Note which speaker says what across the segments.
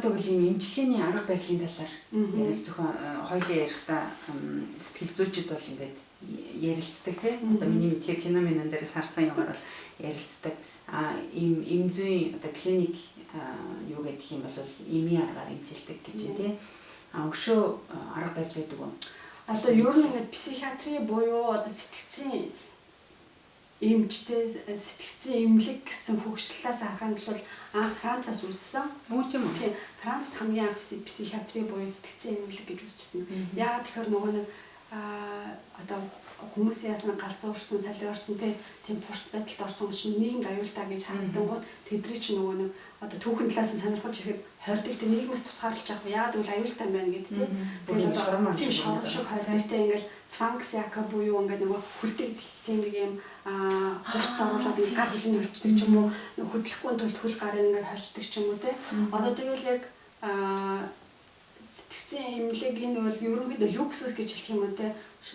Speaker 1: тэгвэл ийм эмчилгээний арга барилын талаар ярил зөвхөн хоёулаа ярихдаа сэтгэл зүйчид бол ингээд ярилцдаг тийм. Одоо миний мэдхээр кино минь дээрээс харсан юмар бол ярилцдаг. Ийм эмзүйн одоо клиник юу гэдэг юм бол эмийн аргаар эмчилдэг гэж тийм. Өшөө арга барил гэдэг үү?
Speaker 2: Одоо ер нь ингээд психиатри буюу одоо сэтгцийн эмчтэй сэтгцийн эмнэлэг гэсэн хөгжлөлөөс харахад бол анх Францаас үүссэн.
Speaker 1: Тийм үү?
Speaker 2: Тийм. Францад хамгийн анх психиатри буюу сэтгцийн эмнэлэг гэж үүсчихсэн. Яагаад тэгэхээр нөгөө нэг одоо хүмүүс яасан галзуурсан, солиорсон тийм бурц байдалд орсон чинь нийгэмд аюултай гэж харагдангууд тэдний чинь нөгөө нэг одоо түүхэн талаас нь сонирхож ирэхэд хордог тийм нийгмээс тусгаарлаж авах. Яагаад гэвэл аюултай юм байна гэдэг тийм.
Speaker 1: Тэгээд
Speaker 2: шорон шиг хордог тийм ингээл цванкс яка буюу ингээд нөгөө хүлдэг тийм нэг юм хувц оруулаад ингээд гар хөлөнд хөрчдөг ч юм уу хөдлөхгүй тулд хөл гарын ингээд хорчдөг ч юм уу тийм. Одоо тэгэл яг сэтгцийн эмнэлэг энэ бол ерөнхийдөө люксус гэж хэлэх юм уу тийм.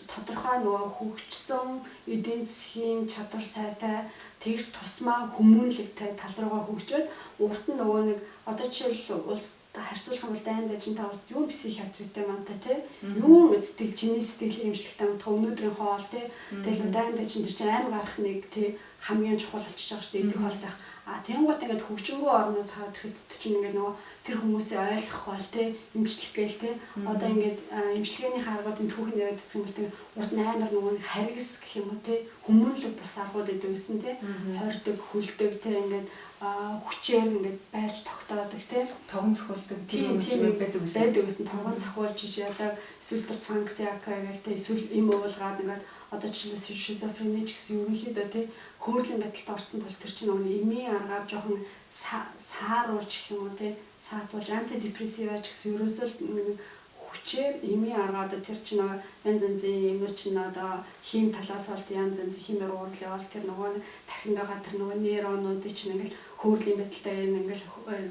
Speaker 2: Тодорхой нөгөө хөгжсөн эдийн засгийн чадвар сайтай тэр тусмаа хүмүүнлэгтэй тал руугаа хөгжөөд урт нь нөгөө нэг одоо жишээл улс харьцуулах юм бол дайнд ажинтай улс юу психиатртэй мантай тий юу сэтгэл чиний сэтгэлийн эмчилгээтэй мантай өнөөдрийн хоол тий тэгэл дайнд ажин тэр чинь айн гарах нэг тий хамгийн чухал болчихж байгаа шүү дээ идэх хоолтойх тэнгуут ингээд хөгжингөө орнууд хараад ирэхэд чинь ингээд нөгөө тэр хүмүүсээ ойлгох гол тий эмчлэх гээл тий одоо ингээд эмчилгээний харгуудын түүхэн яриад гэх юм бол тэр урд нь амар нөгөө нэг харгас гэх юм уу тий хүмүүнлэг бус аргууд идэвсэн тий хордог хүлдэг тий ингээд хүчээр ингээд байрж тогтоодог тий
Speaker 1: тогон зохиолдог
Speaker 2: тийм байдаг гэсэн тогон зохиолж одоо эсвэл тэр цванкс яка гэл тий эсвэл им уулгаад ингээд одоо жишээлбэл шизофрени ч гэсэн ерөнхийдөө тий хөөрлийн байдалд орсон тул тэр чинь нөгөө эмийн аргаар жоохон сааруулж гэх юм уу тий саатуулж антидепрессив ч гэсэн ерөөсөө нэг хүчээр эмийн аргаад тэр чинь янз янзын юмнууд чинь одоо хим талаас бол янз янзын химээр уурлал бол тэр нөгөө тархинд байгаа тэр нөгөө нейронуудыг чинь ингээд хөөрлийн байдалтай ингээд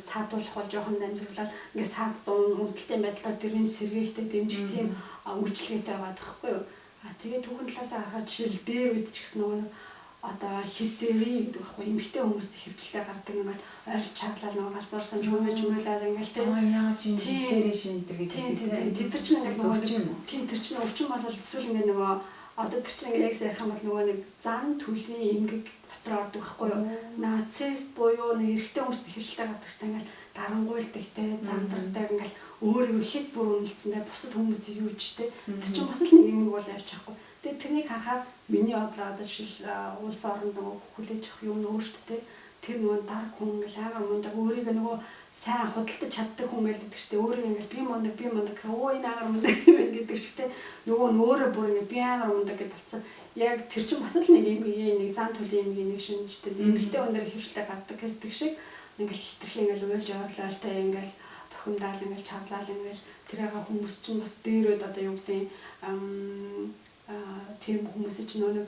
Speaker 2: саатуулах бол жоохон дамжуулаад ингээд саад 100 үүдэлтэй байдлаар тэрийн сэргээхтэй дэмжих тийм үйлчлэгээтэй байгаа байхгүй юу? Тэгээд түүхэн талаас харахад жишээл дээр үед ч гэсэн нөгөө одоо хистери гэдэг байхгүй эмэгтэй хүмүүст хөвчлээ гардаг ингээд ойр чаглал нөгөө галзуурсан жүмэлжмэлээд ингээд
Speaker 1: тийм хистери шинтер гэдэг
Speaker 2: тийм тэр чинь ингээд нөгөө тийм тэр чинь өвчин бол эсвэл ингээд нөгөө одоо тэр чинь яг ярих юм бол нөгөө нэг зан төлөвний эмгэг дотор ордог байхгүй юу нацист буюу нэг эрэгтэй хүмүүст хөвчлээ гардаг ч ингээд дарангуйлдаг те зандардаг ингээд өөрийгөө хэд бүр үнэлцэндээ бусад хүмүүсийг юу ч те тэр чинь бас л нэг юм бол явж байхгүй. Тэгээд тэрнийг харахад миний бодлоо одоо жишээл улс орнд нөгөө хүлээж авах юм өөртөө тэр нөгөө дарг хүн ингээл аагаар мундаг өөрийгөө нөгөө сайн худалдаж чаддаг хүн гэж гэдэг чтэй өөрийгөө ингээл би мундаг өө энэ аагаар мундаг гэдэг чтэй нөгөө нөөрэ бүр ингээл би аагаар мундаг гэж болцсон. Яг тэр чинь бас л нэг юм нэг зан төлөв юм нэг шинжтэй эмэгтэй өндөр хөвшлээ гаддаг гэдэг шиг ингээл хитрхи ингээл уйлж ойрлол та ингээл бохимдаал ингээл чадлал ингээл тэрээга хүмүүс чинь бас дээрөөд одоо юу гэдэг тийм хүмүүс чинь нөгөө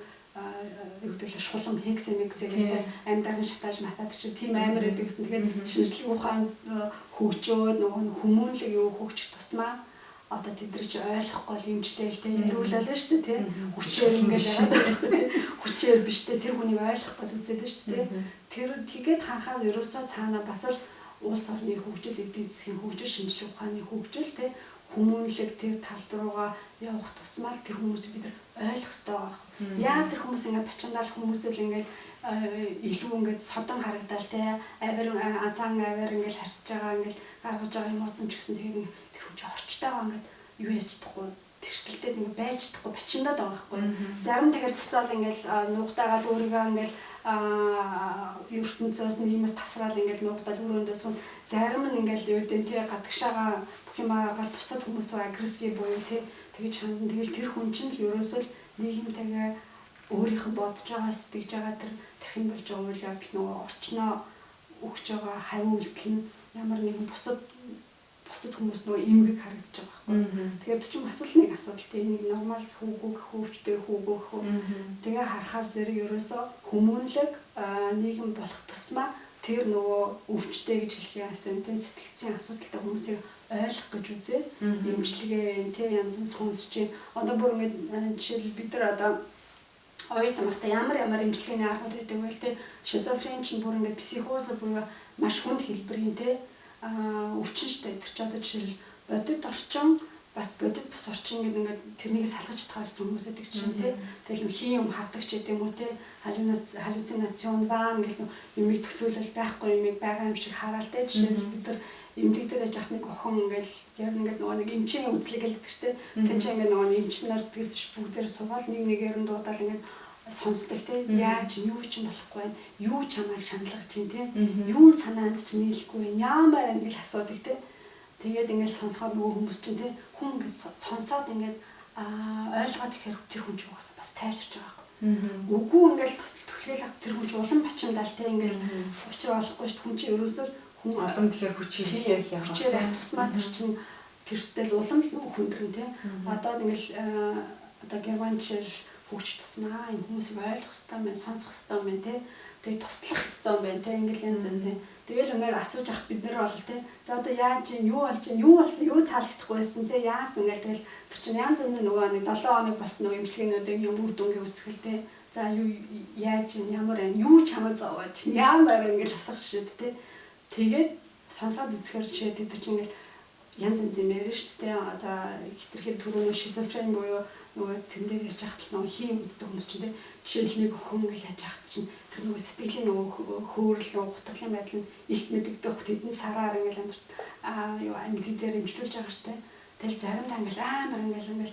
Speaker 2: юу гэдэг л шулам хексэмиксээ гэдэг амьдаран шатааж матаад чинь тийм амар гэдэг гэсэн. Тэгэхээр шинжлэх ухаан хөгжөөд нөгөө хүмүүнлэг юу хөгжих тусмаа одоо тэдний чи ойлгохгүй юмжтэй л те яриулаад нь шүү дээ тий хүчээр ингээд яриад хүчээр биш те тэр хүнийг ойлгохгүй үзээд нь шүү дээ тэр тэгээд ханхаад ерөөсөө цаана бас л улс орны хөгжил эдийн засгийн хөгжил шинжлэх ухааны хөгжил те хүмүүнлэг тэр тал руугаа явах тусмаа л тэр хүмүүсийг бид ойлгох хэрэгтэй байгаа. Яа тэр хүмүүс ингээд бачимдаал хүмүүсэл ингээд илүү ингээд содон харагдал те авир азан авир ингээд харьцаж байгаа ингээд гаргаж байгаа юм уусам ч гэсэн тэгээд тэр хүн чинь орчтойгоо ингээд юу яаж чадахгүй тэрсэлтэй ингээд байж чадахгүй бачимдаад байгаа байхгүй. Зарим тэгэл буцаал ингээд нуугтайгаал өөрийгөө ингээд ертөнцөөс нийгмээс тасраал ингээд нуугтаал өрөөндөөс зарим нь ингээд юу гэдэг те гадагшаага бүх юм аргаад бусад хүмүүсөө агрессив буюу те тэгэж хандан тэгэл тэр хүн чинь л ерөөсөө нийгэмтэйгээ өөрийнх нь бодож байгаа сэтгэж байгаа тэр тархин болж байгаа үйл явдал нөгөө орчноо өгч байгаа хавь үйлдэл нь ямар нэгэн бусад хүмүүс нөгөө эмгэг харагдаж байгаа байхгүй. Тэгэхээр тэр чинь бас л нэг асуудал тийм нэг нормал хүүгөө хөвчтэй хүүгөө хөө. Тэгээ харахаар зэрэг ерөөсөө хүмүүнлэг нийгэм болох тусмаа тэр нөгөө өвчтэй гэж хэлхийн асан тийм сэтгцийн асуудалтай хүмүүсийг ойлгох гэж үзээд эмчилгээ тийм янз янз хүнсч чинь одоо бүр ингээд жишээл бид нар одоо оюут намтай ямар эмчилгээний аргууд байдаг вэ те шизофрен чинь бүр ингээд психоз буюу маш хүнд хэлбэрийн те өвчин штэ тэр ч одоо жишээл бодит орчин бас бодит бус орчин гэдэг ингээд тэрнийг салгаж чадхаарсан хүмүүс байдаг чинь тий. Тэгэл хин юм хардаг ч гэдэм үү тий. Халюцинацион ван гэх юмыг төсөөлөл байхгүй юмыг байгаа юм шиг хараал тий. Жишээл бид нар эмдэг дээр яж ахныг охин ингээл яг ингээд нөгөө нэг эмчийн үзлэг гэдэг штэ. Тэн чинь ингээд нөгөө эмчнэр сэтгэл зүйч бүгдээр суугаад нэг нэгээр нь дуудаал ингээд сонсдог тий. Яаж юу ч юм болохгүй байна. Юу ч чамайг шаналгаж чинь тий. Юу санаанд ч нийлэхгүй байна. Яамаар ингээд асуудаг тий. Тэгээд ингээд сонсоход нөгөө хүмүүс чинь тий хүн ингээд сонсоод ингээд ойлгоод ихээр тэр хүн ч угаасаа бас тайвширч байгаа байхгүй. Үгүй ингээд төлөөлөх тэр хүн ч улам бачимдал тий ингээд учир олохгүй шүү. Хүн чинь ерөөсөө хүн
Speaker 1: улам тэгэхээр хүч хийх яах вэ?
Speaker 2: Хүчээр тусмаа тэр чинь тэрстэл улам л нөгөө хүндрэн тий. Одоо ингээд одоо германчил хөгж тусмаа энэ хүмүүсийг ойлгох хэрэгтэй байна, сонсох хэрэгтэй байна тий. Тэгээд туслах хэрэгтэй байна тий. Ингээд янз янз. Тэгэл ингээд асууж авах бид нар бол тий. За одоо яаж юм, юу болж юм, юу болсон, юу таалагдахгүй байсан тий. Яасан ингээд тэгэл тэр чинь янз янз нөгөө нэг 7 хоног бас нөгөө эмчилгээнүүдийн юм үр дүнгээ үзэхэл тий. За юу яаж юм, ямар юм, юу чамд зовоож, ямар ингээд асах шишэд тий. Тэгээд сонсоод үзэхээр жишээ тэр чинь ингээд янз янз юм ярина шүү дээ. Одоо хитрхи түрүүний шизофрен буюу нөгөө тэн дээр ярьж хахтал нөгөө хийм үздэг хүмүүс чинь тий. Жишээл нэг өхөн гэж яаж хахт чинь тэр нөгөө сэтгэлийн нөгөө хөөрөл гутгалын байдал нь илт мэдэгдэх тэдэн сараар ингээл юу амьд дээр имжлүүлж байгаа штэ. Тэгэл заримдаа ингээл амар ингээл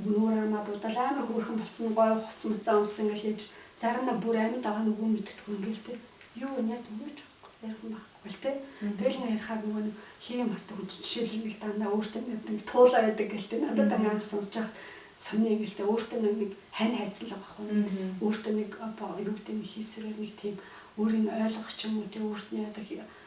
Speaker 2: нүрэмэ будал амар хөөрхөн болцсон гой хуц мцаа өмцөн ингээл хийж заримдаа бүр амьд байгаа нөгөө мэддэггүй ингээл тий. Юу яг нүж ярих байхгүй л тий. Тэгэл нэг ярихаар нөгөө хийм хардаг хүн жишээл ингээл дандаа өөртөө нэг туулаа байдаг гэл тий. Надад анх сонсож байхад саний ингээл тэ өөртөө нэг хань хайцсан л байгаа байхгүй. Өөртөө нэг юу гэдэг нь хийсвэрээр нэг тийм өөрийг ойлгох ч юм уу тэ өөртөө яадаг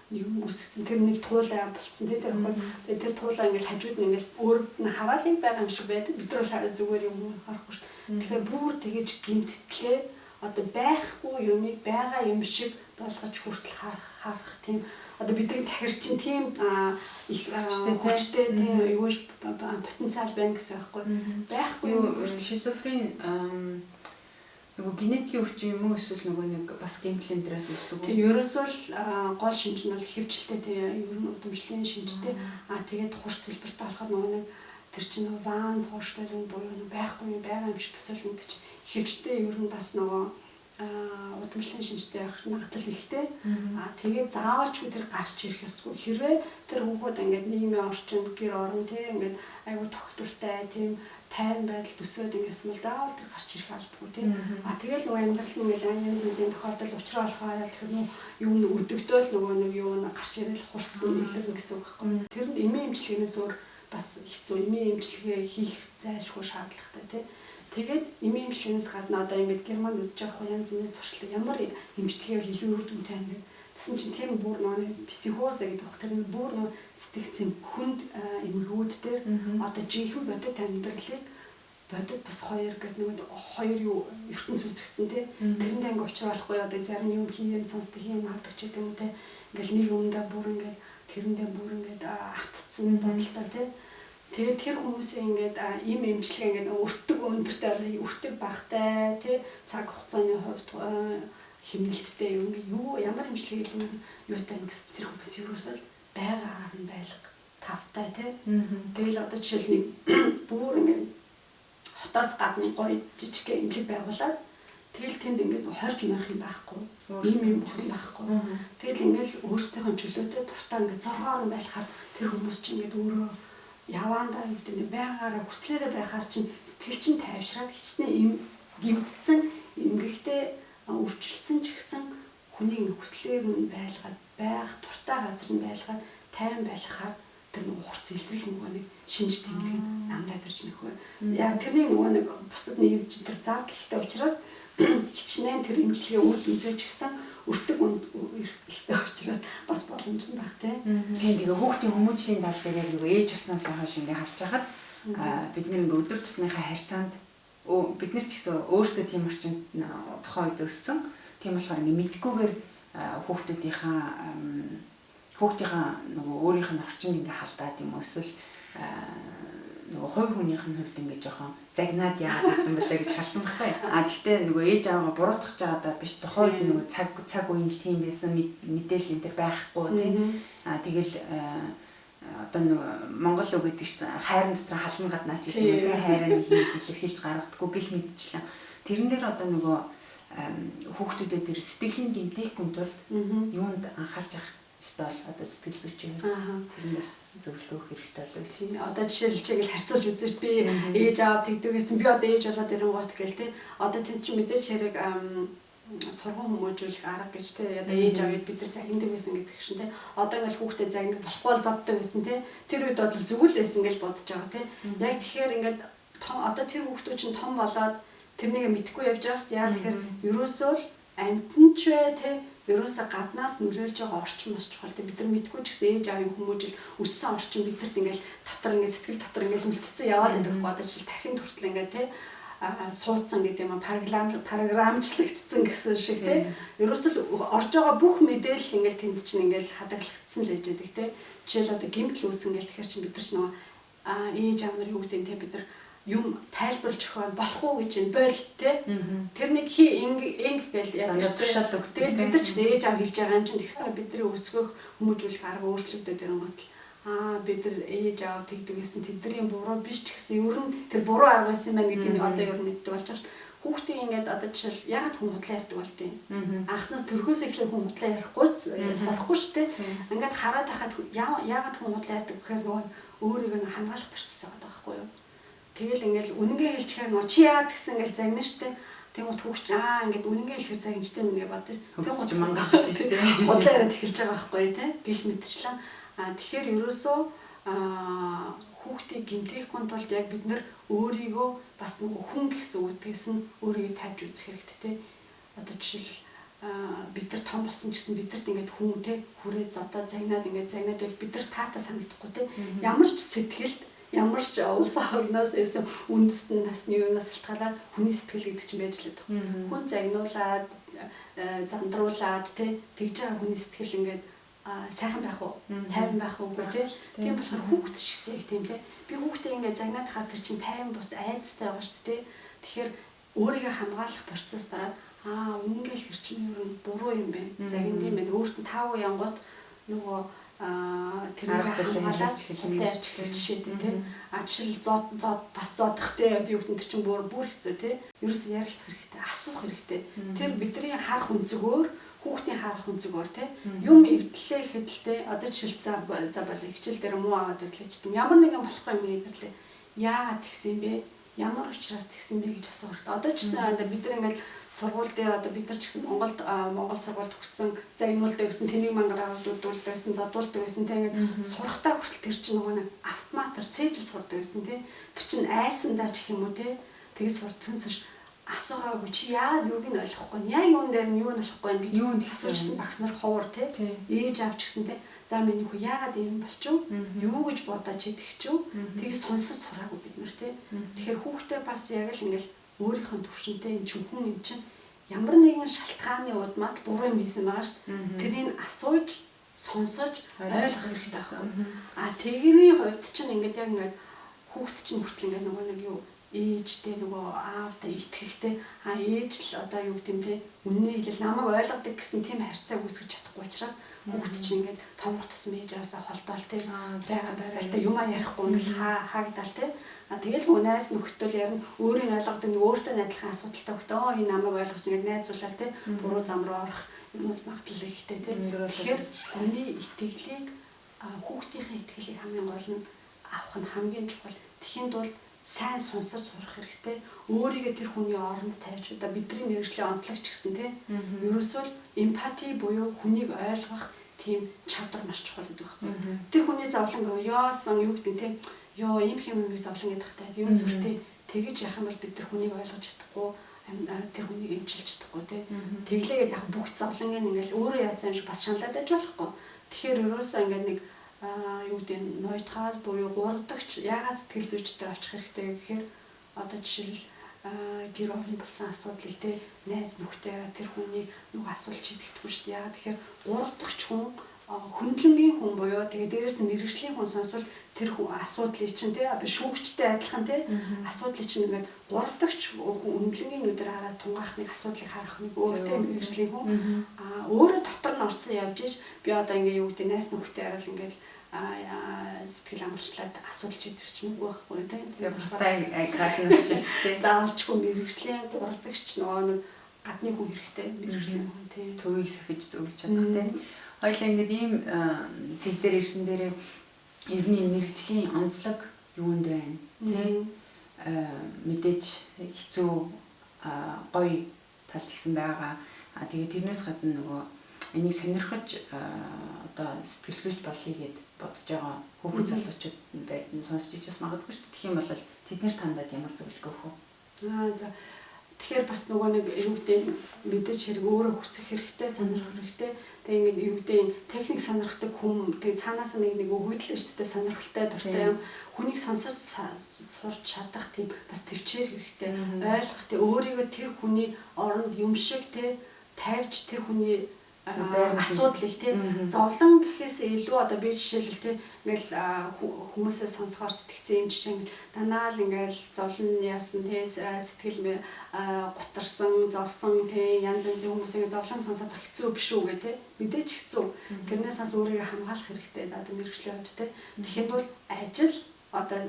Speaker 2: нэг юм үсгсэн тэр нэг туулаа болцсон тэ тэр охин тэр туулаа ингээл хажууд нь ингээл өөрөд нь хараал юм байгаа юм шиг байдаг. Бид нар зүгээр юм харахгүй шүү. Тэгэхээр бүр тэгэж гимтгэлээ одоо байхгүй юмыг байгаа юм шиг болгож хүртэл харах тийм одоо бидний тахир чинь тийм их хүчтэй тийм юу потенциал байна гэсэн байхгүй байхгүй
Speaker 1: шизофрен нөгөө генетикийн өвчин юм уу эсвэл нөгөө нэг бас гэмтлийн дээрээс үүсдэг үү?
Speaker 2: Тийм ерөөсөө л гол шинж нь бол хэвчлэлтэй тийм ер нь удамшлын шинжтэй тэгээд хурц хэлбэртэй болохоор нөгөө нэг тэр чинь ван форштайн буюу байхгүй байгаа юм шиг төсөөлнө гэж хэвчтэй ер нь бас нөгөө удамшлын шинжтэй байх магадлал ихтэй. Тэгээд заавал ч тэр гарч ирэх ёсгүй. Хэрвээ тэр хүүхэд ингээд нийгмийн орчин гэр орон тийм ингээд айгу тогтвортой тийм тайван байдал төсөөд ингэсэн бол заавал тэр гарч ирэх албагүй тийм. Тэгэл нөгөө амьдрал нь ингээд янз янзын тохиолдол учраа болохоор тэр юу нэг өдөгдөөл нөгөө нэг юу гарч ирэл хурцсан илэрнэ гэсэн үг байхгүй. Тэр нь эмийн эмчилгээнээс өөр бас хэцүү эмийн эмчилгээ хийх зайлшгүй шаардлагатай тийм. Тэгээд эмийн эмчилгээнээс гадна одоо ингээд германд үдж байгаа янз бүрийн туршлага ямар эмчилгээ бол илүү үр дүнтэй юм бэ? Тэсэн чинь тэр бүр нөгөө психоз гэдэг баг тэр бүр нөгөө сэтгцэн хүнд эмгэгүүд дээр одоо жинхэнэ бодит амьдралыг бодит бас хоёр гэдэг нөгөө хоёр юу ертөнц үүсгэсэн тий. Тэрэндээ ингээд уучруулахгүй одоо зарим юм хийм сонсдог юм хаадаг ч гэдэг юм тий. Ингээл нэг өмнөдөө бүр ингээд тэрэндээ бүр ингээд автцсан бодолтой тий. Тэгээд тэр хүмүүсийн ингээд им эмчилгээ ингээд өртөг өндөртэй бол өртөг багтай тий цаг хугацааны хувьд хэмнэлттэй юм юу ямар эмчилгээ юм юутай гэсэн тэр хүмүүс юусэл байгаагаар нь байлга тавтай тий. Тэгэл одоо жишээл нэг бүр ингээд хотоос гадны гоё жижиг эмчилгээ байгуулад тэгэл тэнд ингээд хорж марах юм байхгүй. Ийм бүхэн байхгүй. Тэгэл ингээд өөрсдийнхөө чөлөөтэй дуртай ингээд зоргоор нь байлахаар тэр хүмүүс чинь ингээд өөрөө яваандаа гэдэг нь байгаараа хүслээрээ байхаар чинь сэтгэл чинь тайвшраад хичнээн гимтсэн эмгэгтэй өвчлөлтсөн ч гэсэн хүний хүслээр нь байлгаад байх дуртай газар нь байлгаад тайван байлгахаар тэр нэг хурц илтрэх нөгөө нэг шинж тэмдэг намдаа төрж нөхөө. Яг тэрний нөгөө нэг бусад нийгэмд чинь тэр задлалтай учраас хичнээн тэр эмчилгээ үр дүнтэй ч гэсэн өртөг ихтэй учраас бас боломж нь баг тийм.
Speaker 1: Тэгээ хүүхдийн хүмүүжлийн тал дээр яг нөгөө ээж уснаас хойш ингээ харж байхад бид нэг өдөр тутмынхаа харьцаанд бид нар ч гэсэн өөрсдөө тийм орчинд тухайн үед өссөн. Тийм болохоор ингээ мэдгүйгээр хүүхдийнхаа нөгөө өөрийнх нь орчинд ингээ халдаад юм эсвэл нөгөө хувь хүнийх нь хувьд ингээд жоохон загнаад яагаад юм бэлээ гэж харсан байхгүй. Тэгтээ нөгөө ээж аваагаа буруутгах жаадаа биш тухайд нөгөө цаг үеийн л тийм байсан мэдээлэл энэ төр байхгүй тийм. Тэгэл одоо нөгөө Монгол үг гэдэг чинь хайрын дотор халуун гаднаач гэдэг юм тийм. Хайраа нэг илэрхийлж гаргадаггүй гэх мэдчихлээ. Тэрэн дээр одоо нөгөө хүүхдүүдэд тэр сэтгэлийн гэмтээхгүй тулд юунд анхаарч явах стол одоо сэтгэл зүйч юм. Тэрнээс зөвлөгөө хэрэгтэй болов уу тийм.
Speaker 2: Одоо жишээлчийг л харьцуулж үзэж би ээж аав тэгдэгсэн би одоо ээж болоод ирэнгуут гээл тий. Одоо тэнд чинь мэдээж хэрэг сургууль хүмүүжүүлэх арга гэж тий. Одоо ээж аавд бид нар загнадаг байсан гэдэг чинь тий. Одоо ингээл хүүхдэд загнах болохгүй л завдаг байсан тий. Тэр үед бодвол зүгэл байсан гэж бодож байгаа тий. Яг тэгэхээр ингээд одоо тэр хүүхдүүд чинь том болоод тэрнийг мэдхгүй явж байгаа шүү дээ. Яа тэгэхээр ерөөсөө л амтнч вэ тий. Ерөөсөө гаднаас нөлөөлж байгаа орчин маш чухал. Бид нар мэдгүй ч гэсэн ээж аавын хүмүүжил өссөн орчин бидэрт ингээл дотор ингээд сэтгэл дотор ингээл үлдсэн яваад байдаг бодож ил дахин хүртэл ингээд тий суудсан гэдэг юм програмчлагдсан гэсэн шиг тий. Ерөөсөө орж байгаа бүх мэдээлэл ингээл тэнд чинь ингээл хадгалагдсан л ээж байдаг тий. Жишээл одоо гэмтэл үүсэн ингээл тэгэхээр чинь бид нар ч нөгөө ээж аав нарын хүүхдээ тий бид нар юм тайлбарлаж өгөх болохгүй гэж энэ бойл тий. Тэрнийг инг гэж яадаг тушаал үг. Тэгээд бид нар ч ээж аав хэлж байгаа юм чинь тэгсэн бидний өсгөх хүмүүжүүлэх арга өөрчлөгдөд ирэнгүүт бид нар ээж аав тэгдэг гэсэн тэдний буруу биш ч гэсэн ер нь тэр буруу арга байсан байна гэдгийг одоо ер нь мэддэг болж байгаа шүү. Хүүхдийн ингээд одоо жишээл ягаад хүн худлаа ярьдаг болт юм. Анхнаас төрхөөс эхлэн хүн худлаа ярихгүй сурахгүй шүү дээ. Ингээд хараад хахад ягаад хүн худлаа ярьдаг гэхээр нөгөө өөрийгөө хамгаалах процесс байгаа байхгүй юу? Тэгэл ингээл үнэнгээ хэлчихээр нөө чи яагаад гэсэн ингээл загнаа штэ. Тэгмут хүүхч ингээд үнэнгээ хэлэхээр загнажтай юм гэж бодож.
Speaker 1: Тэгмут мангах шүү дээ.
Speaker 2: Бодлоо яриад эхэлж байгаа байхгүй тий. Гэх мэтчлэн. Тэгэхээр ерөөсөө хүүхдийг гэмтээхгүй тулд яг бид нар өөрийгөө бас нөгөө хүн гэсэн үгдгээс нь өөрийгөө тавьж үзэх хэрэгтэй тий. Одоо жишээл бид нар том болсон ч гэсэн бидэрт ингээд хүн тий хүрээ зодоо загнаад байл бид нар таатай санагдахгүй тий. Ямар ч сэтгэлд ямар ч улс орноос эсэм үндэстэн насны юунаас шалтгаалаад хүний сэтгэл гэдэг чинь байж л байдаг. Хүн загнуулаад зандруулаад тий тэгж байгаа хүний сэтгэл ингээд сайхан байх уу, тайван байх уу гэх тийм болохоор хүүхд шигсэн яг тийм тий. Би хүүхдээ ингээд загнаад хаад тэр чинь тайван бус айцтай байгаа шүү дээ. Тэгэхээр өөрийгөө хамгаалах процесс дараад үнэнгээ л хэр чинь ер нь буруу юм байна. Загинд юм байна. Өөртөө таав янгууд нөгөө тэрийг хамгаалаад ярьж эхлэх жишээтэй тий. Жишээл зод бас зодох тий би хүүхдэн чинь бүр хэцүү тий. Ерөөсөө ярилцах хэрэгтэй, асуух хэрэгтэй. Тэр бидний харах үнцгөөр хүүхдийн харах үнцгөөр тий. Юм эвдлээ хэдэлтэй одоо жишээл за бол хичээл дээр муу аваад ирлээч юм. Ямар нэгэн болохгүй юм нэгэрлээ. Яагаад тэгсэн бэ? Ямар учраас тэгсэн бэ гэж асуух хэрэгтэй. Одоо ч гэсэн бид нар ингээл сургууль дээр одоо бид нар ч гэсэн Монгол сургуульд төгссөн загнуулдаг гэсэн тэнийг мангараад дуудуулдаг байсан задуулдаг байсан тийм ингээд сурахтаа хүртэл тэр чинь нөгөө нэг автоматар цээжил сурдаг байсан тийм тэр чинь айсандаа ч юм уу тийм тэгээд суртахынсаж асуугаагүй чи яа юуг нь ойлгохгүй яа юун дээр нь юу нь болохгүй ингээд юунд асуужсэн багш нар ховор тийм ээж авч гисэн тийм за миний хүү яагаад юм болчих юу гэж бодож идэх ч юу тэгээд сонсож сураагүй бид нар тийм тэгэхээр хүүхдээ бас яг л ингээд өөрийнхөө төвшөнтэй энэ хүн юм чинь ямар нэгэн шалтгааны удмаас буруу юм хийсэн байгаа шүү дээ. Тэрийг асууж, сонсож, ойлгох хэрэгтэй байхгүй. Тэгний хувьд чинь ингээд яг ингээд хүүхд чинь хүртэл ингээд нөгөө нэг юу ээжтэй нөгөө аавтай итгэхтэй ээж л одоо юу гэдэм те үнний хэлэл намайг ойлгодог гэсэн тийм харьцааг үүсгэж чадахгүй учраас хүүхд чинь ингээд томрох тусам ээжээсээ холдоол те зайгаа бариалтай юмаа ярихгүй ингээд хаагдал те тэгэл нөгөө найз нөхдөд ярина өөрийн ойлгодог нэг өөртөө найдлахын асуудалтай хөхтөө энэ намайг ойлгож ингээд найзуулаад те буруу зам руу орох юм бол магадлал ихтэй те тэгэхээр хүний итгэлийг хүүхдийнхээ итгэлийг хамгийн гол нь авах нь хамгийн чухал тэхийн тулд сайн сонсож сурах хэрэгтэй өөрийгөө тэр хүний оронд тавьж одоо бидний мэргэжлийн онцлогч гэсэн те ерөөсөө л эмпати буюу хүнийг ойлгох тийм чадвар маш чухал гэдэг байна. Тэр хүний зовлон яасан юу гэдэг те ёо ийм юм зовлон гэдэг тахтай юу сүртэй тэгэж яах юм бол бид тэр хүнийг ойлгож чадахгүй тэр хүнийг эмчилж чадахгүй те тэглээгээд яг бүх зовлоныг ингээл өөрөө яасан юм шиг бас шаналаад байж болохгүй. Тэгэхээр ерөөсөө ингээд нэг юу гэдэг нь нойтхал буюу гуравдагч яагаад сэтгэл зүйчтэй очих хэрэгтэй гэхээр одоо жишээл гэр орны болсон асуудлыг те найз нөхдөйгээ тэр хүний нөгөө асуулт шийдэхгүй шүү дээ. Яагаад тэгэхээр гуравдагч хүн хөндлөнгийн хүн буюу тэгээ дээрээс нь мэрэгжлийн хүн сонсвол тэр асуудлыг чинь тий одоо шүүгчтэй адилхан тий асуудлыг чинь ингээд 3 дахь хөндлөнгийн нүдээр хараад тунгаахныг асуудлыг харах нэг өөр тий мэрэгжлийн хүн өөрөө дотор нь орсон явж иш би одоо ингээ юу гэдэг найс нөхдөд ярил ингээд сэтгэл амарчлаад асуудал чийдэрч мэггүй байхгүй тий
Speaker 1: тэгээ бусдаа график нь шүү дээ
Speaker 2: заавалчгүй мэрэгжлийн 3 дахьч нөгөө нэг гадны хүн хэрэгтэй мэрэгжлийн хүн тий
Speaker 1: төвийг сахиж зөвлөж чадах тий хоёлаа ингээд ийм зэг дээр ирсэн дээрээ ер нь мэрэгжлийн онцлог юунд байна тий мэдээж хэцүү гоё тал ч гэсэн байгаа тэгээ тэрнээс гадна нөгөө энийг сонирхож одоо сэтгэл зүйч болъё гэд бодож байгаа хүүхэд залуучууд байдсан сонсч ичээс магадгүй шүү дээ тэгэх юм бол тэднэр тандад ямар зөвлөгөө өгөх вэ
Speaker 2: за тэгэхээр бас нөгөө нэг юу гэдэг мэдээж хэрэг өөрөө хүсэх хэрэгтэй сонирхох хэрэгтэй тэгээ ингээд юу гэдэг техник сонирхдаг хүн тэгээ цаанаас нэг өгөгдөл шүү дээ сонирхолтой дуртай юм хүнийг сонсож сурч чадах тийм бас төвчээр хэрэгтэй ойлгох тий өөрийгөө тэр хүний оронд юм шиг тий тавьж тэр хүний асуудлыг тий зовлон гэхээс илүү одоо би жишээлбэл тий ингээл хүмүүсээ сонсохоор сэтгцэн юм чинь данаа л ингээл зовлон яасан тий сэтгэл гутарсан зовсон тий янз янзын хүмүүсийн зовлон сонсоод хэцүү биш үү гэх тий мэдээч хэцүү тэрнээс бас өөрийгөө хамгаалах хэрэгтэй одоо мэрэгжлийн хувьд тий тэгэхэд бол ажил одоо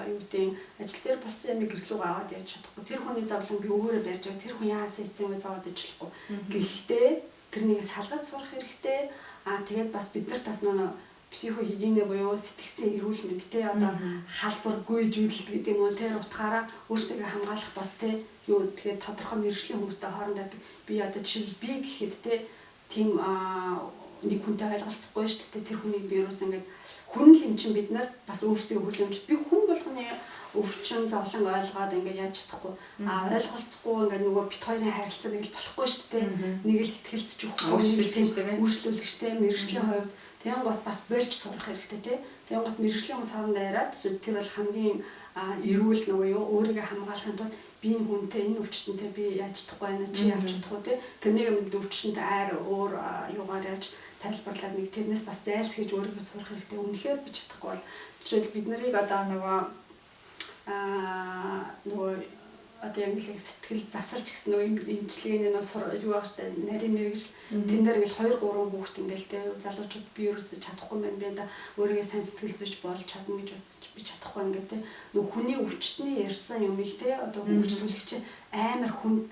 Speaker 2: юу гэдэг ажил дээр болсон юм гэрлүү аваад явж чадахгүй тэр хүний зовлон би өөрөө барьж байгаа тэр хүн яасан эцэг юм зовоод ажиллахгүй гэхдээ тэрнийг салгаж сурах хэрэгтэй. Тэгээд бас биднэрт бас нөгөө психогигиенэ буюу сэтгцэн эрүүл мэнд те одоо халдвар гүйжүүлэлт гэдэг юм уу те утгаараа өөртөө хамгаалах бас те юу тэгээд тодорхой мэрэгжлийн хүмүүстэй хоорондоо би одоо жишээл би гэхэд те тийм нэг хүнтэй ойлголцохгүй шүү дээ тэр хүнийг би юус ингээд хүн л юм чинь бид нар бас өөртөө хүлэмж би хүн болгоны өвчин зовлон ойлгоод ингээд яаж чадахгүй ойлголцохгүй ингээд нөгөө бит хоёрын харилцаа нэг л болохгүй шүү дээ нэг л ихтгэлцэж өгөхгүй нэг л тийм үйлчлүүлэгчтэй мэрэгжлийн хувьд тэгэн гот бас болж сурах хэрэгтэй тий тэгэн гот мэрэгжлийн хүмүүс хоорондоо яриад тэр бол хамгийн эрүүл нөгөө юу өөрийгөө хамгаалахын тулд би энэ хүнтэй энэ өвчтөнтэй би яаж чадахгүй байна чи явж чадахгүй тий тэрнийг өвчтөнтэй айр өөр юугаар яаж тайлбарлаад нэг тэрнээс бас зайлсхийж өөрийгөө сурах хэрэгтэй үнэхээр би чадахгүй бол жишээл бид нарыг одоо нөгөө одоо яг л сэтгэл засалж гэсэн нөгөө имчилгээний нөгөө юу ааштай нарийн мэрэгжил тэн дээр ингээл 2 3 хүүхд ингээл те залуучууд би ерөөсөй чадахгүй байна би одоо өөрийгөө сайн сэтгэл зүйч болж чадна гэж бодсоч би чадахгүй ингээд те нөгөө хүний өвчтний ярьсан юм их те одоо өвчлүүлэгч амар хүнд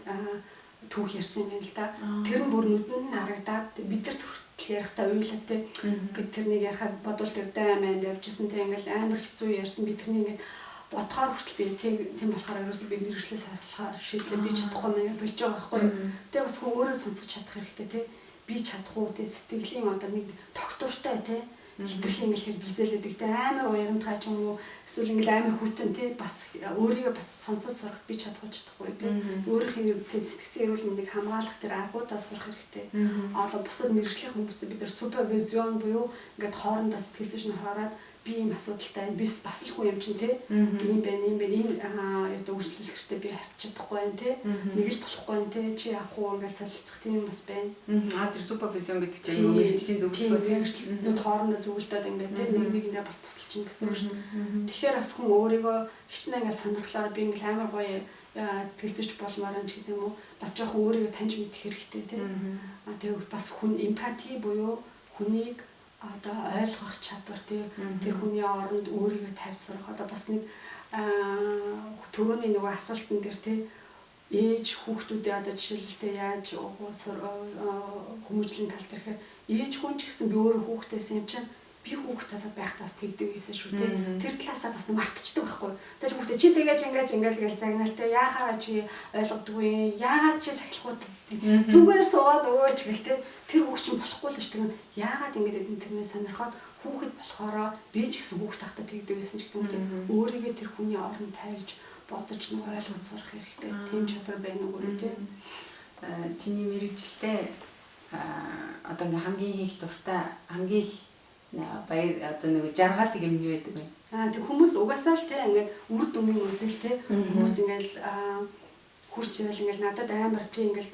Speaker 2: түүх ярьсан юм байна л да тэр нь бүр нүдэнд нь харагдаад бид нар ярихтаа уйлаа те ингээд тэрнийг ярихад бодвол тэр дайманд явжсэн те ингээл амар хэцүү ярьсан би тэрнийг ингээд бодохоор хүртэл би тийм болохоор ерөөсөө би мэрэгчлээс харахаар шийдлээ би чадахгүй мэн болж байгаа байхгүй юу. Тэгээ бас хүн өөрөө сонсож чадах хэрэгтэй тий. Би чадахгүй тий сэтгэлийн одоо нэг тогтвортой тий хитрхи ингээл хэлбэлзээлэдэг тий амар уярамтгай ч юм уу эсвэл ингээл амар хүйтэн тий бас өөрийгөө бас сонсож сурах би чадахгүй тий. Өөрийнхөө тий сэтгцэн эрүүл мэндийг хамгаалах тэр аргуудаа сурах хэрэгтэй. Одоо бусад мэрэгжлийн хүмүүстэй бид нар супервизион буюу ингээд хоорондоо сэтгэл зүйч нар хараад би ийм асуудалтай би бас л хүн юм чинь те ийм байна ийм одоо үйлчлүүлэгчтэй би харьж чадахгүй байна те нэг л болохгүй байна те чи явах уу гэж солилцох тийм бас байна.
Speaker 1: Тэр супервизион гэдэг чинь юм мэрэгжлийн зөвлөгөө
Speaker 2: мэрэгчлүүд хоорондоо зөвлөдөд ингээд те нэг нэгэндээ бас тусалж ин гэсэн үг шүү. Тэгэхээр бас хүн өөрийгөө хичнээн ингээд сонирхлоор би ингээд амар гоё сэтгэл зүйч болмоор юм ч гэдэг юм уу бас жоохон өөрийгөө таньж мэдэх хэрэгтэй те. Тэгээ бас хүн эмпати буюу хүнийг одоо ойлгох чадвар тэр хүний оронд өөрийгөө тавьж сурах одоо бас нэг түрүүний нөгөө асуултан дээр тий ээж хүүхдүүдээ одоо жишээлбэл яаж хүмүүжлийн тал дээр ихээр ээж хүн ч гэсэн би өөрөө хүүхдээс юм чинь би хүүхдтэй байхдаас тэгдэг байсан шүү дээ. Тэр талаасаа бас мартчихдаг байхгүй. Тэр хүүхдээ чи тэгэж ингээл гэж загнаал те яахаа чи ойлгодгүй яагаад чи сахилахгүй зүгээр суугаад өгөөч гэл те тэр хүүхд чинь болохгүй л шүү дээ. Яагаад ингэж тэрнээ сонирхоод хүүхэд болохоороо би ч гэсэн хүүхд тахта тэгдэг байсан ч гэдэг юм. Өөрийгөө тэр хүний оронд тавьж бодож нэг ойлгож сурах хэрэгтэй. Тийм чадвар байна уу те.
Speaker 1: Чиний мэрэгчлээ одоо ингээм хамгийн их дуртай хамгийн баяр одоо нэг жаргалдаг юм юу байдаг вэ?
Speaker 2: Тэг хүмүүс угаасаа л те ингээд үр дүнгийн үзэл те хүмүүс ингээл хурц ивэл ингээл надад амар би ингээл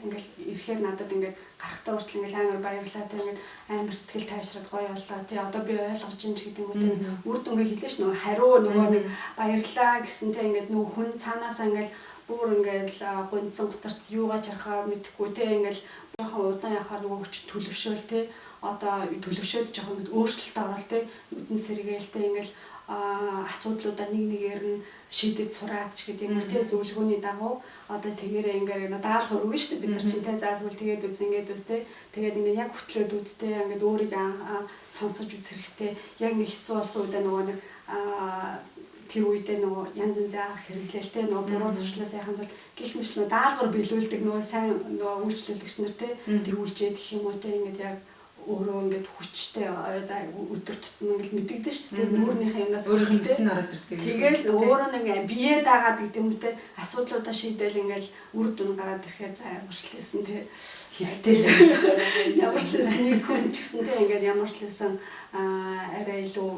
Speaker 2: ингээл ирэхээр надад ингээд гарахтаа хүртэл ингээл амар баярлалаа те ингээд амар сэтгэл тайвшраад гоё боллоо те одоо би ойлгож ин ч гэдэг юм уу те үр дүнгээ хэлээш нөгөө хариу нөгөө нэг баярлалаа гэсэн те ингээд нөгөө хүн цаанаасаа ингээл бүр ингээл гонцон гутарч юугаа чарахаа мэдхгүй те ингээл жоохон удаан яхаар нөгөө хүч төлөвшөөл те одоо төлөвшөөд жоохон өөрчлөлт орол те нүдэн сэргээл те ингээл асуудлуудаа нэг нэгээр нь шийдэж сураад ч гэдэг юм уу те зөвлөгөөний дагуу одоо тэгээрээ ингээд даалгавар өгнө шүү дээ бид нар чинь те за тэгвэл тэгээд үз ингээд үз те тэгээд ингээд яг хөтлөөд үзтэй ингээд өөрийгөө сонсож үзэх хэрэгтэй яг нэг хэцүү болсон үедээ нөгөө нэг тэр үедээ нөгөө янз янз заах хэрэглээл те нөгөө буруу зуршлаа сайхан бол гих мэт нөгөө даалгавар биелүүлдэг нөгөө сайн нөгөө үйлчлүүлэгч нар те тэр үйлчээд гэх юм уу те ингээд яг өөрөө ингээд хүчтэй өдөр тутмын ингээд мэдэгдэн шүү дээ. Нүүрнийхээ юмнаас
Speaker 1: өөрийнх нь чинь ороод ирдэг.
Speaker 2: Тэгэл өөрөө нэг бие даагаад гэдэг юм те асуудлуудаа шийдэл ингээд үр дүн гараад ирэхээр за ямарчлээсэн те хэрэгтэй л ямарчлээсэн нэг хүн ч гэсэн те ингээд ямарчлээсэн арай илүү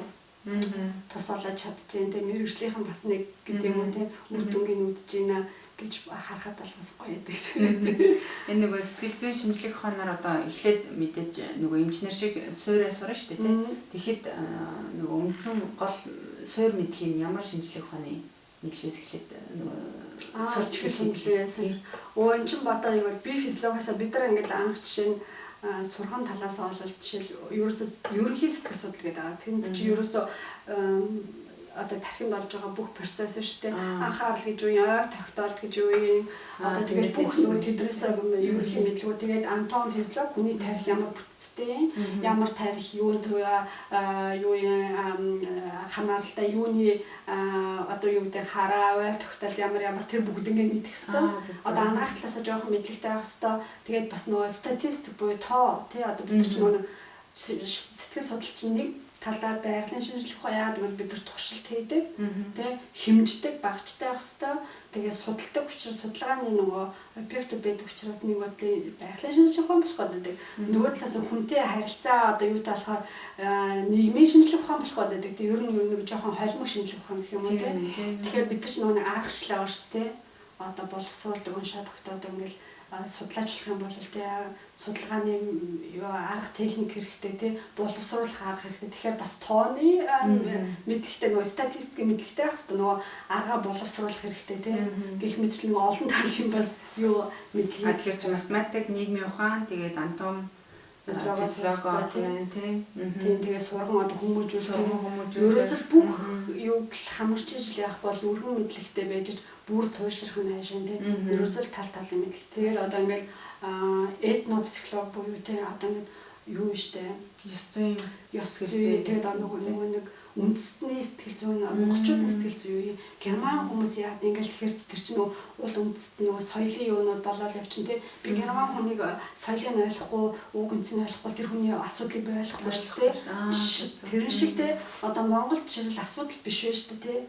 Speaker 2: тусалж чадчихээн те мэрэгжлийнхэн бас нэг гэдэг юм уу те үр дүнгийн үзэж байна гэж харахад бол бас гоё байдаг.
Speaker 1: Энэ нөгөө сэтгэл зүйн шинжлэх ухаанаар одоо эхлээд мэдээж нөгөө эмчнэр шиг суурьаа сурна шүү дээ. Тэгэхэд нөгөө үндсэн гол суур мэдлийн ямар шинжлэх ухааны мэдлэгээс эхлээд нөгөө
Speaker 2: сурч гэсэн юм. Өө эн чин бодоо юу би физиологиасаа бид нар ингээд анх жишээ нь сургам талаас олвол жишээл ерөнхий сэтгэл судлал гэдэг байгаа. Тэнд чи ерөөсөө одоо тархинд болж байгаа бүх процесс шүү дээ. Анхаарал гэж юу яг тогтоолт гэж юу юм. Одоо тэгээд бүх нөгөө тэдрээсээ ерөнхий мэдлэгөө тэгээд анатом физиолог хүний тарих ямар бүтцтэй, ямар тарих юу хамааралтай юуны одоо юу гэдэг хараа ойл тогтоол ямар тэр бүгднийг мэдэх хэвээр. Одоо анаах талаасаа жоохон мэдлэгтэй байх хэвээр. Тэгээд бас нөгөө статистик буюу тоо тий одоо бид нар ч нөгөө сэтгэл судлалч нэг талаар байгалийн шинжлэх ухаан яагаад гэвэл бид нар туршилт хийдэг тий хэмждэг багцтай байх хэвээр тэгээ судалдаг учраас судалгааны нөгөө объект байдаг учраас нэг бол байгалийн шинжлэх ухаан болох гэдэг нөгөө талаас хүнтэй харилцаа одоо юутай болохоор нийгмийн шинжлэх ухаан болох гэдэг тий ер нь нэг жоохон холимог шинжлэх ухаан гэх юм уу тий тэгэхээр бид нар ч нөгөө аргачлал байгаа шүү тий одоо боловсруулдаг уншаад тогтоод ингээл судлаач болох юм бол тэ судалгааны арга техник хэрэгтэй тий боловсруулах арга хэрэгтэй. Тэгэхээр бас тооны мэдлэгтэй нөгөө статистикийн мэдлэгтэй байх хэрэгтэй нөгөө арга боловсруулах хэрэгтэй тий гэх мэтчлэн олон талын бас юу мэдлэг.
Speaker 1: Тэгэхээр чи математик, нийгмийн ухаан, тэгээд антом физиологи тий
Speaker 2: тэгээ сургам одоо хүмүүжүүлэх ерөөсөл бүх юуг хамарч ижил явах бол өргөн мэдлэгтэй байж бүр туйлшрах нь хайшин тий ерөөсөл талын мэдлэг. Тэгээд одоо ингээл этнопсихолог буюу тий одоо ингээд юу штэ ёс зүй тэгээд нөгөө нэг үндэстний сэтгэл зүйн монголчуудын сэтгэл зүй герман хүмүүс яад ингээл тэгэхээр тэр чинь уул үндэст нөгөө соёлын юунууд болоод явчин тий би герман хүнийг соёлыг нь ойлгохгүй уг үнцнийг ойлгохгүй тэр хүний асуудлыг би ойлгохгүй шүү дээ тэрэн шиг тий одоо монголд жишээл асуудал биш вэ шүү дээ тий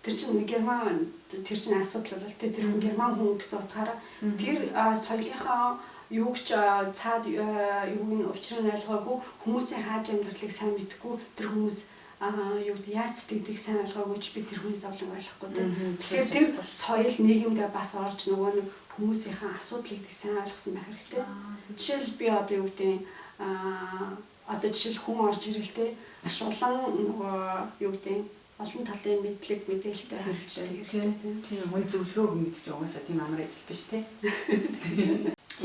Speaker 2: тэр чинь герман тэр чинь асуудал бол тий тэр хүн герман хүн гэсэн утгаараа тэр соёлынхаа юуг ч цаад юуг нь учрыг нь ойлгоогүй хүмүүсийн хааж амьдралыг сайн мэдгүй тэр хүмүүс юу гэдэг яаж сэтгэлийг сайн ойлгоогүй ч би тэр хүний зовлон ойлгохгүй тийм. Тэгэхээр тэр соёл нийгэмдээ бас орж нөгөө нэг хүмүүсийнхээ асуудлыг сайн ойлгосон байх хэрэгтэй. Жишээл би одоо юу гэдэг одоо жишээл хүн орж ирэлтэй маш олон нөгөө юу гэдэг олон талын мэдлэг мэдээлэлтэй хэрэгтэй.
Speaker 1: Тийм хүн зөвлөгөөг мэдчих угаасаа тийм амар ажил биш тийм.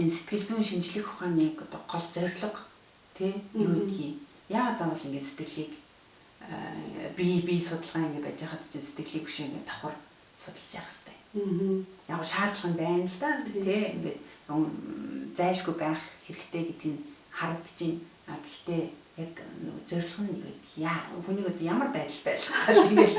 Speaker 1: Энэ сэтгэл зүйн шинжлэх ухааны одоо гол зорилго тийм юу гэдгийг яагаад заавал ингэ сэтгэлийг би судалгаа ингэ байж хаад чинь сэтгэлийг биш ингэ давхар судалж явах хэрэгтэй. Яг шаардлага нь байна л да тийм ингээд зайлшгүй байх хэрэгтэй гэдгийг харагдаж байна. Гэхдээ яг зорилго нь хүнийг одоо ямар байдал байлгахад ингээд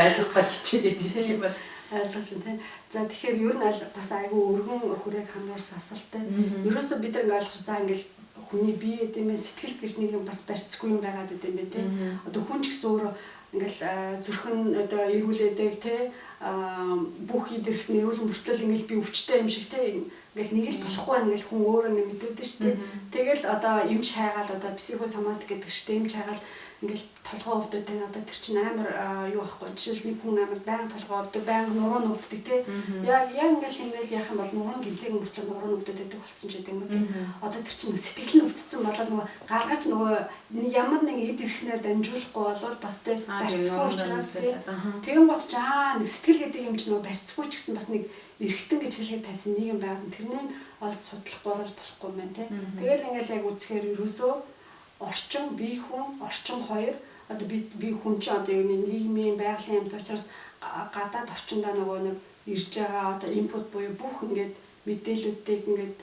Speaker 1: ойлгох гэж хичээдэг тийм бол
Speaker 2: ойлгож байна тийм. За тэгэхээр ер нь бас айгүй өргөн хүрээг хамаарсан асуулттай. Ерөөсөө бид нар ойлгох за ингээд хүний бие гэдэг юм сэтгэл гэж нэг юм бас барьцгүй юм байгаад гэдэг юм байна тийм. Одоо хүн ч гэсэн өөрөө ингээл зүрхэн одоо эргүүлээдэг тийм бүх идэрхт нэрүүл мөртлөл ингээл би өвчтэй юм шиг тийм ингээл нэг л болохгүй ингээл хүн өөрөө ингэ мэддэг шүү дээ. Тэгэл одоо эмч хайгаал одоо психосоматик гэдэг шүү дээ. Эмч хайгаал ингээл толгой өвдөд тэ одоо тэр чинь амар юу байхгүй жишээл нэг хүн амар байнга толгой өвдөд байнга нуруу нүвддэг те яг ингээл яах юм бол нуруу гимтэйг мөртлөө нуруу нүвдөд байдаг болсон ч гэдэг юм те одоо тэр чинь сэтгэл нь өвдсөн болоод нөгөө гаргаж нөгөө ямар нэг эд эрхнээр дамжуулахгүй болвол бас те барьцгүй учраас те тэгэн бодож нэг сэтгэл гэдэг юм чинь нөгөө барьцгүй ч гэсэн бас нэг эргэтэн гэж хэлэхэд тайсан нийгэм байгаад тэрний олд судлахгүй бол болохгүй юм байна те тэгэл ингээл яг үзэхээр ерөөсөө орчин бие хүн орчин хоёр одоо би хүн чинь одоо нийгмийн байгалийн юмд учраас гадаад орчиндаа нөгөө нэг ирж байгаа одоо инпут буюу бүх ингээд мэдээллүүдийг ингээд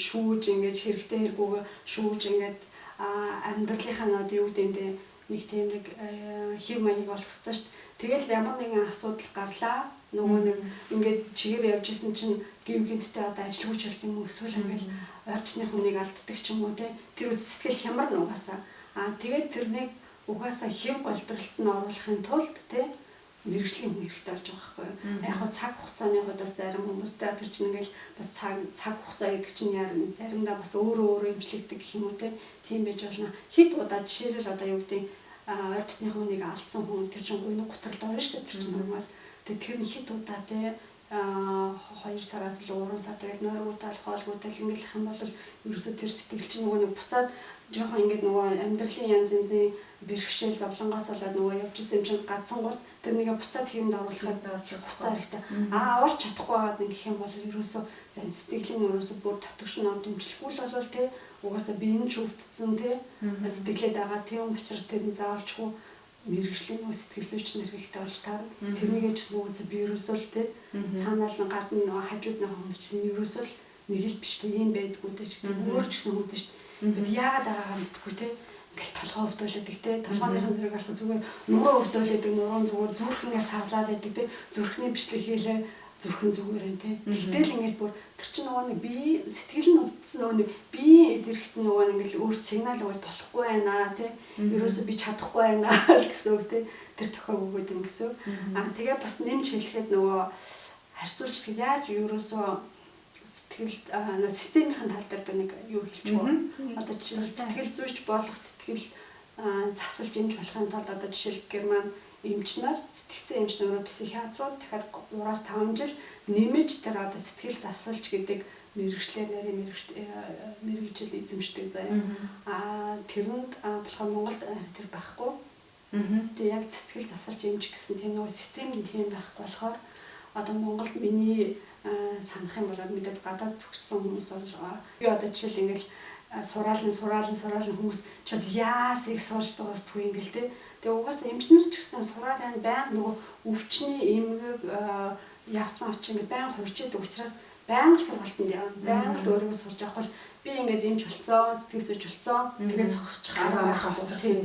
Speaker 2: шүүж ингээд хэрэгтэй хэрэггүйгээр шүүж ингээд амьдралынхаа нод юу гэдэг нэг тийм нэг хэв маяг болох хэрэгтэй шүү дээ. Тэгэл ямар нэгэн асуудал гарлаа нөгөө нэг ингээд чигээр явж исэн чинь гів гинттэй одоо ажил хүч болт юм эсвэл ингээд ойртны хүнийг алддаг ч юм уу те тэр сэтгэл хямар нугасаа тэгээд тэрнийг угаасаа хэв голдролт нь оруулахын тулд те мэрэгжлийн хэрэгтэй болж байгаа байхгүй юу. Яг хоо цаг хугацааны хувьд бас зарим хүмүүстэй тэр чинь ингээл бас цаг хугацаа гэдэг чинь заримдаа бас өөрөө имжлэгдэг гэх юм уу те тийм байж болно. Хэд удаа жишээлбэл одоо юу гэдэг ойртны хүнийг алдсан хүн тэр чинь гойно готролд орно шүү дээ тэр чинь нормал. Тэгээд тэр нь хэд удаа те 2 сараас л 3 сар тэгээд нойргуудаа хоолгуудаа ингээл их юм бол ерөөсө тэр сэтгэл чинь нөгөө нэг буцаад жоохон ингээд нөгөө амьдралын янз янзын бэрхшээл зовлонгоос болоод нөгөө явж исэн чинь гадсангууд тэр нэгэ буцаад хиймд оруулахад хуцаа хэрэгтэй. Орч чадахгүй байгаад нэг гэх юм бол ерөөсө зан сэтгэлийн ерөөсө бүр татваршин ном дэмжлэхгүй л болвол те угаасаа биеийн ч өвдсөн те сэтгэлээд байгаа тийм учраас тэр нь заавалчгүй мэрэгжлийн нөгөө сэтгэл зүйч нар хэрэгтэй болж таарна. Тэрнийгээ ч нөгөө би ерөөсөө л те цаанаал нь гадна нөгөө хажууд нэг хүмүүс чинь ерөөсөө л нэг л биш те юм байдгүй те ч өөр ч гэсэн хүмүүс шүү дээ. Бид яагаад байгаагаа мэдгүй те ингээл толгой өвдөөлөдөг те толгойн зэрэг алах зүгээр нуруу өвдөөлөдөг нуруу зүгээр зүрхнээ савлаад байдаг те зүрхний бичлэг хийлээ зүрхэн зүгээр юм те гэтэл ингээл бүр тэр чинь нөгөө нэг бие сэтгэл нь өвдсөн нөгөө нэг бие эдэрхт нөгөө ингээл өөр сигнал өгөх болохгүй байна те ерөөсөө би чадахгүй байна гэсэн үг те тэр тохиог өгөөд юм гэсэн. Тэгээ бас нэмж хэлэхэд нөгөө харьцуулж тэгэхэд яаж ерөөсөө сэтгэл системийн тал дээр би нэг юу хэлчих вэ? Одоо жишээл сэтгэл зүйч болох сэтгэл засалж эмч болохын тулд одоо жишээл Герман эмчнэр сэтгцэн эмч нөрөө психиатрууд дахиад 3-5 жил нэмэж тэр одоо сэтгэл засалж гэдэг мэрэгчлэр нарийн мэрэгжил эзэмшдэг заяа. Тэрэнд болохоор Монголд тэр байхгүй. Тэгээ яг сэтгэл засалж эмч гэсэн тийм нэг систем тийм байхгүй болохоор одоо Монголд миний санах юм бол мэдээд гадаад төгссөн хүмүүс бол би одоо жишээл ингээл сураалн хүмүүс чод яас их суулж дуусдгүй ингээл те. Тэгээ угаасаа эмчнэр ч гэсэн сураалын байнга нөгөө өвчний эмгэг явцсан авч ингээд байнга хурчээд учраас байнга л сургалтанд явна. Байнга л өөрийгөө сурч явах бол би ингээд эмч болцоо, сэтгэл зүйч болцоо. Тэгээд зохирчих арга байхгүй тийм.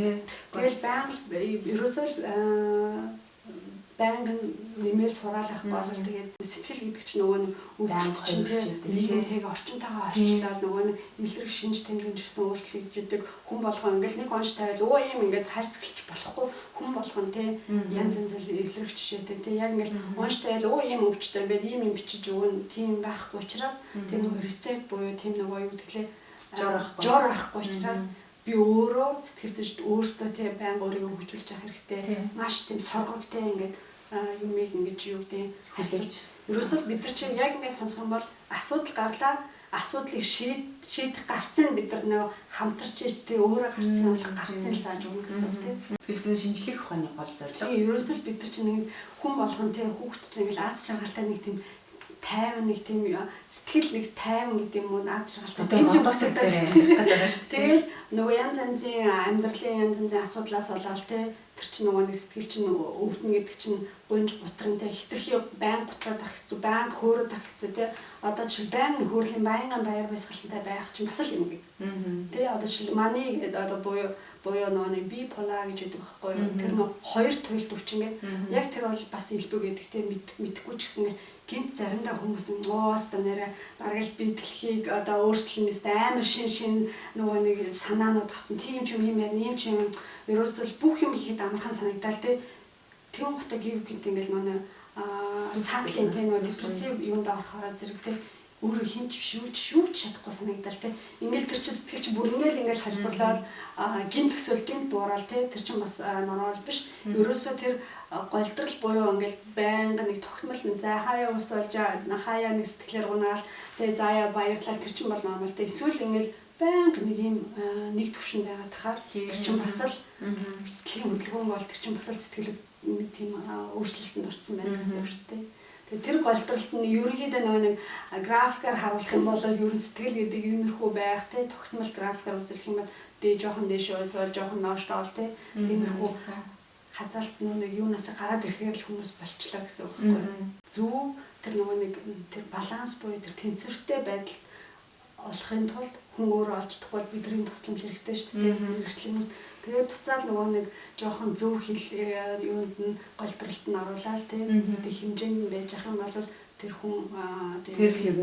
Speaker 2: Тэгэл байнга ерөөсөө байнгын нэмэл сураалах бол тэгээд сэтгэл гэдэг чинь нөгөө нэг өвдөлт чинь тийм орчинтойгоо орчлол нөгөө нэг илэрх шинж тэмдгэн гэсэн өөрчлөлт хийдэг хүн болгоо ингээл нэг онш тавил ийм ингээд харьцгалж болохгүй хүн болгон тийм янз янз илэрх жишээтэй тийм яг ингээл онш тавил ийм өвчтэй байд ийм юм бичиж өгөн тийм байхгүй учраас тийм нөгөө рецепт буюу тийм нөгөө юу гэхлээ жор байхгүй учраас би өөрөө сэтгэл зүйчд өөртөө тийм байнга өөрийгөө хөгжүүлж явах хэрэгтэй. Маш тийм соргогтэй ингээд юмыг ингэж юу гэдэг харьцуулж. Ерөөсөө бид нар чинь яг ингээд сонсох юм бол асуудал гарлаа, асуудлыг шийдэх гарцыг бид нар нэг хамтарч ирдэг өөрөө гарцыг гарцыг зааж өгнө гэсэн үг тийм.
Speaker 1: Сэтгэл зүйн шинжлэх ухааны гол зорилго.
Speaker 2: Ерөөсөө бид нар чинь нэг хүн болгон тийм хүүхэд чинь ингээд аз жаргалтай нэг тийм тайван нэг тийм сэтгэл нэг тайван гэдэг юм уу наад шалгалтай тийм юм босогдож байна. Тэгээд нөгөө янз янзын амьдралын янз янзын асуудлаас болоод тэр чинь нөгөө нэг сэтгэл чинь өвдөн гэдэг чинь гунж гутрантай хитрхи байн гутраад ах хэцүү байн хөөрөд ах хэцүү тий одоо жишээ байн хөөрлийн баянган баяр баясгалантай байх чинь бас л юм гээд тий одоо жишээ мани гэдэг одоо буюу нөгөө бипола гэж байдаг байхгүй юу тэр нөгөө хоёр туйлд өвчин гээд яг тэр бол бас илбэг гэдэг тий мэдхгүй ч гэсэн гинт заримдаа хүмүүс ууста нэрэ бараг л би дэлхийг одоо өөрчлөнөөс амар шин нөгөө нэг санаанууд гарсан тийм юм ярина юм ч юм ерөөсөө бүх юм ихэд амархан санагдал тийм готой гів гинт ингээл нөгөө саадлын тийм нөгөө депрессив юунд орохоор зэрэг тийм өөрөө хинч шүүж чадахгүй санагдал тийм ингээл тэр чинь сэтгэл чи бүрнгээл ингээл халбарлаад гин төсөлтөнд буурал тэр чинь бас нормал биш. Ерөөсөө тэр голдрал буюу ингээл байнга нэг тогтмол за хаяа ус болж хаяа нэг сэтгэлээр унаал тэгээ заяа баярлал тэр чинь бол нормал. Эсвэл ингээл байнга нэг юм нэг төвшин байгаа тахаар тэр чинь бас л сэтгэлийн хөдөлгөөн бол тэр чинь бас л сэтгэл тийм өөрчлөлтөнд орсон байна гэсэн үг шүү дээ. Тэгээ тэр голдролт нь ерөнхийдөө нэг графикаар харуулах юм бол ерөн сэтгэл гэдэг иймэрхүү байх те тогтмол графикаар үзүүлэх юм бол жоохон дэшөө эсвэл жоохон нооштой бол те тиймэрхүү хазаалт нэг юунаас гараад ирэхээр л хүмүүс болчлаа гэсэн үг байхгүй. Зөв тэр нэг тэр баланс буюу тэр тэнцвэртэй байдал олохын тулд хүн өөрөө олж чадахгүй бол бидний тусламж хэрэгтэй шүү дээ. Мэргэжлийн тэгээд буцаал нэг жоохон зөв хэл юунд нь голдролт нь оруулаад тэг хэмжээнд байж ах юм бол тэр хүн
Speaker 1: тэр л юм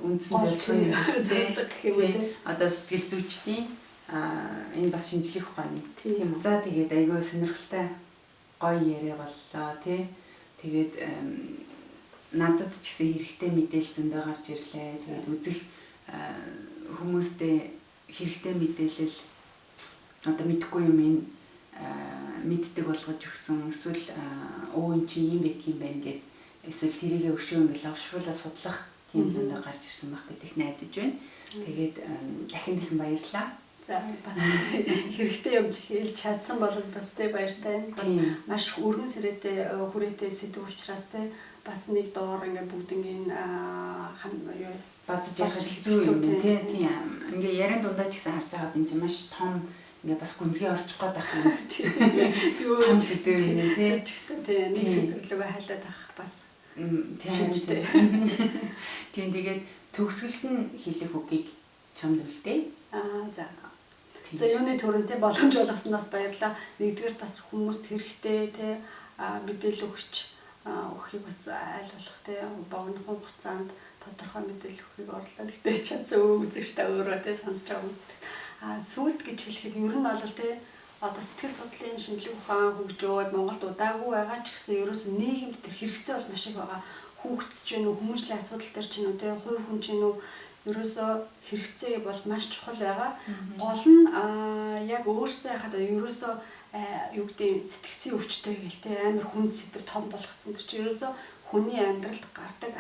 Speaker 1: үндсэн зорилго юм
Speaker 2: гэх юм үү.
Speaker 1: Одоо сэтгэл зүйчдийн энэ бас шинжлэх ухааны тийм үү. За тэгээд айгүй сонирхолтой гоё яриа боллоо тий. Тэгээд надад ч гэсэн хэрэгтэй мэдээлэл зөндөө гарч ирлээ. Тэгээд үзэх хүмүүстэй хэрэгтэй мэдээлэл одоо мэдхгүй юм ин мэддэг болгож өгсөн эсвэл өө эн чинь юм байдаг юм байна гэд эсвэл тэрийгэ өшөө ингээл авшруулаа судлах тийм зөндөө гарч ирсэн байх гэдэгт найдаж байна. Тэгээд дахин баярлалаа.
Speaker 2: За бас хэрэгтэй юм хэлж чадсан бол бас тэ баяртай. Бас маш өргөн сэрэтэй хүрээтэй сэдв учраас тэ бас нэг доор ингээ бүгднийг
Speaker 1: бадж яхаж хэцүү юм тийм. Ингээ ярин дундаа ч гэсэн харж байгаа юм чинь маш том ингээ бас гүнзгий орчих гээд байх юм. Би өөрөө ч гэсэн юм
Speaker 2: тийм нэг сэтгэлгээ хайлаад авах бас
Speaker 1: тийм. Тийм тэгээд төгсгөлт нь хэлэх үгийг чамд үлдээ.
Speaker 2: За. За юуны төрөнтэй боломж олгосноос баярлалаа. Нэгдүгээр бас хүмүүст хэрэгтэй те мэдээлэл өгөхийг бас айл болох те богинохон хугацаанд тодорхой мэдээлэл өгөхийг орлоо. Тэгтээ чадсан үзэгчтэй өөрөө те сонсож байгаа хүмүүс. Сүүлд гэж хэлэхэд ер нь бол те одоо сэтгэл судлалын шинжлэх ухаан хөгжөөд Монголд удаагүй байгаа ч гэсэн ерөөс нийгэмд тэр хэрэгцээ бол маш их байгаа. Хүүхэд ч юм уу хүмүүжлийн асуудал төр ч юм уу те хувь хүн ч юм уу ерөөсөө хэрэгцээ бол маш чухал байгаа. Гол нь яг өөртөө яхад ерөөсөө юу гэдэг сэтгцийн өвчтэй гэл те амар хүнд сэдв том болгоцсон тэр чинь ерөөсөө хүний амьдралд гардаг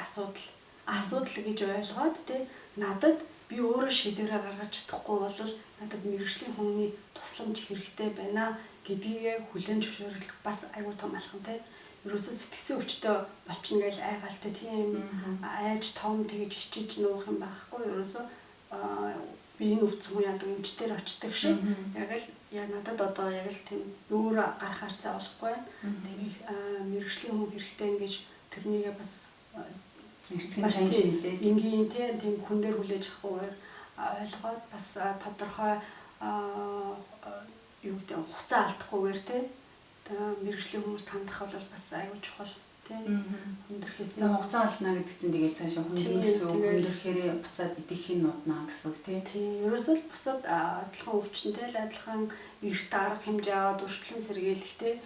Speaker 2: асуудал гэж ойлгоод те надад би өөрөө шийдвэрээ гаргаж чадахгүй бол надад мэргэжлийн хүмүүний тусламж хэрэгтэй байна гэдгийг хүлээн зөвшөөрөх бас аюул том алхам те. Ерөөсөө сэтгцийн өвчтэй болчихно гэж айгаалтай тийм айж том тэгж ичиж нуух юм байхгүй ерөөсөө би энэ өвцөн хүн яадаг эмчтэр очдог шиг яг л надад одоо яг л тийм өөр гарах харцаа болохгүй байна. Тэгээд мэргэжлийн хүн хэрэгтэй ингэж тэрнийгээ бас маш энгийн тийм хүн дээр хүлээж авахгүйгээр ойлгоод бас тодорхой юу гэдэг хугацаа алдахгүйгээр тийм мэргэжлийн хүмүүст хандах бол бас аюул чухал тийм хүндрэхээс
Speaker 1: хугацаа олно гэдэг чинь тэгээд цаашаа хүндрэхээр буцаад идэхийн нутнаа гэсэн үг
Speaker 2: тийм ерөөсөө л бусад адилхан өвчнөд л адилхан эрт арга хэмжээ аваад урьдчилан сэргийлэх тийм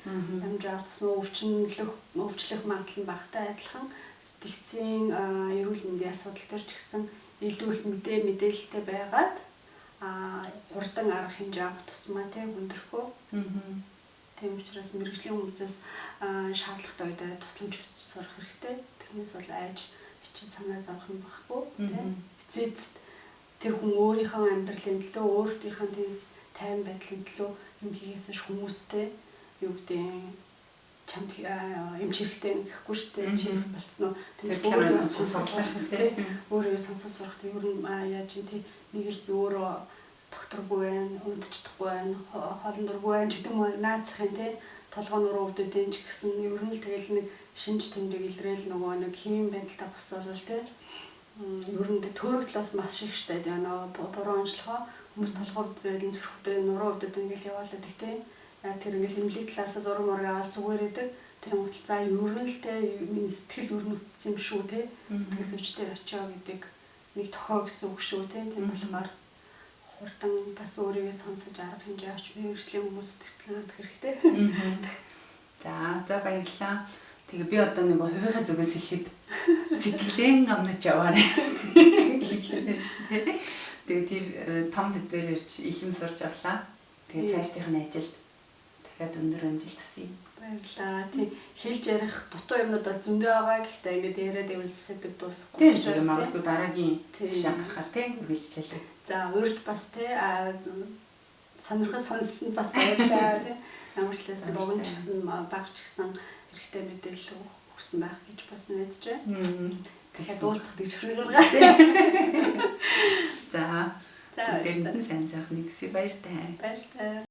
Speaker 2: хэмжээ авах тусмаа өвчлөх магадлал нь багтай адилхан сэтгцийн эрүүл мэндийн асуудал төр ч гэсэн илүү их мэдээлэлтэй байгаад хурдан арга хэмжээ авах тусмаа тийм хүндрэхгүй тийм учраас мэргэжлийн хүмүүсээс шаардлагатай үедээ тусламж сурах хэрэгтэй. Тэрнээс бол айж хичээл санаа зовох юм багхгүй тийм. Эцэст тэр хүн өөрийнхөө амьдралын төлөө өөртөөхөө тийм тайван байдлын төлөө юм хийгээсэж хүмүүстэй юу гэдэг чамд эмч хэрэгтэй гэхгүй шүү дээ. Чи болцсон уу? Тэр өөрөө сонсоолах тийм. Өөрөө сонсож сурах тийм ер нь яаж тийм нэг л би өөрөө докторгүй байна, унтчихдаггүй байна, хоолндургүй байна гэдэг юм уу наацхийн тий толгооноор өвдөд энэ ч гэсэн ер нь л тэгэл нэг шинж тэмдэг илрээл нөгөө нэг химийн байдалтай босвол тий ер нь төөрөгдлөөс маш их штэ тий буруу онцлогоо хүмүүс толгоо өвдөд зүрхтэй нуруу өвдөд ингээл яваалаад их тий тэр ингээл имлэг талаас зураг мураг аваад зүгээр идэг тий мутал за ер нь л тий миний сэтгэл ер нь өвдсөн юм шүү тий сэтгэл зүйчдэр очио гэдэг нэг тохоо гэсэн үг шүү тий тийм болохоор хурдан бас өөрийгөө сонсож арга хэмжээ авч мэргэжлийн хүмүүст тэтгэлэг хэрэгтэй.
Speaker 1: За баярлалаа. Тэгээ би одоо нэг хувийнхаа зүгээс хэлэхэд сэтгэлэн амнаж яваарай. Тэгээд тэр том сэдвээр ирж их юм сурч авлаа. Тэгээд цаашдынх нь ажилд дахиад өндөр амжилт хүсье.
Speaker 2: Баярлалаа. Тийм хэлж ярих дутуу юмнууд бол зөндөө байгаа. Гэхдээ ингээд яриад эвэлсэдэг дуусахгүй.
Speaker 1: Тийм магадгүй дараагийн шаг гарахаар тийм үргэлжлүүлээ.
Speaker 2: За урьд бас тий сонирхол сонссонд бас баярлалаа тий. Ямар ч талаас богино ч гэсэн багч гэсэн хэрэгтэй мэдээлэл өгсөн байх гэж бас найдаж байна. Тэгэхээр дуулцах гэж хүрээгаа.
Speaker 1: За. Тэгээд сайн сайхан нэгсээ баяртай.
Speaker 2: Баяртай.